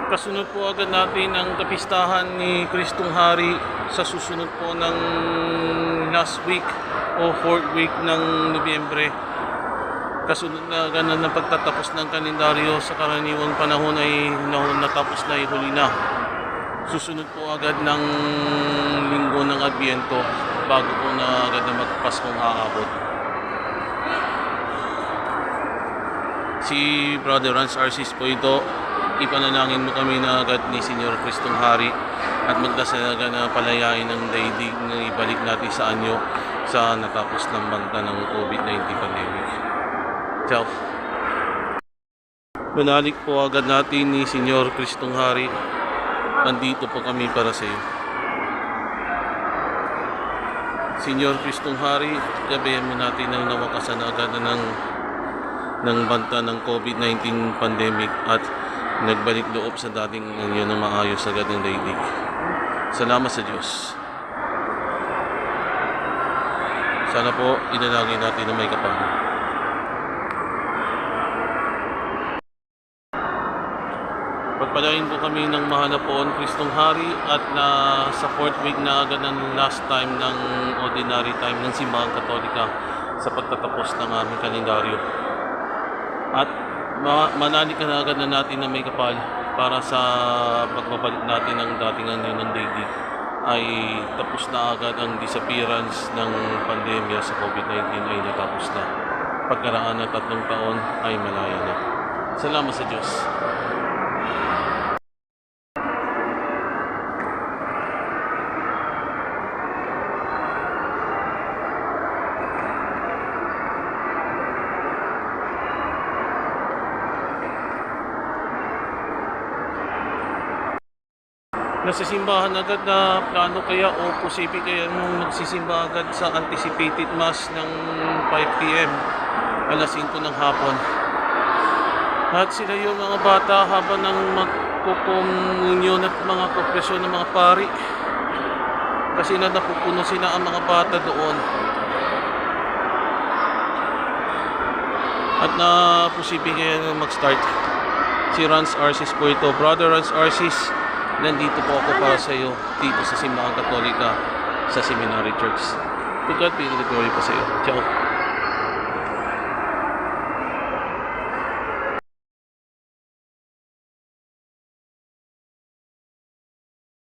Kasunod po agad natin ang kapistahan ni Kristong Hari sa susunod po ng last week o 4th week ng Nobyembre. Kasunod na ganun ng pagtatapos ng kalendaryo sa karaniwang panahon ay natapos na, huli na. Susunod po agad ng linggo ng Adbyento bago po na agad na magpaskong aabot. Si Brother Rance Arcis po ito. Ipanalangin mo kami na agad ni Senyor Kristong Hari at magdasal agad na palayain ng daigdig na ibalik natin sa anyo sa natapos ng banta ng COVID-19 pandemic. Ciao. Manalik po agad natin ni Senyor Kristong Hari. Nandito po kami para sa iyo. Senyor Kristong Hari, gabayan mo natin ang nawakasan agad ng banta ng COVID-19 pandemic at nagbalik loob sa dating inyo ng maayos agad ng daigdig. Salamat sa Diyos. Sana po inalangin natin na may kapal. Pagpalain po kami ng mahal na poon Kristong Hari at na sa 4th week na agad ng last time ng ordinary time ng Simbahang Katolika sa pagtatapos ng aming kalendaryo. At manalik na agad na natin na may kapal para sa pagbabalik natin ng dating anyo ng daigdig ay tapos na agad ang disappearance ng pandemya sa COVID-19 ay natapos na. Pagkaraan ng 3 taon ay malaya na. Salamat sa Diyos. Nasa simbahan agad na plano kaya o posible kaya nung magsisimba agad sa anticipated mass ng 5 PM alas 5 ng hapon. At sila yung mga bata habang ng magkukomunyon at mga kompresyon ng mga pari kasi na napupuno sila ang mga bata doon. At na posible kaya nung mag-start si Rance Arcis po ito. Brother Rance Arcis, nandito po ako para sa iyo dito sa Simbahang Katolika sa Seminary Church. To God be the glory po sa iyo. Ciao.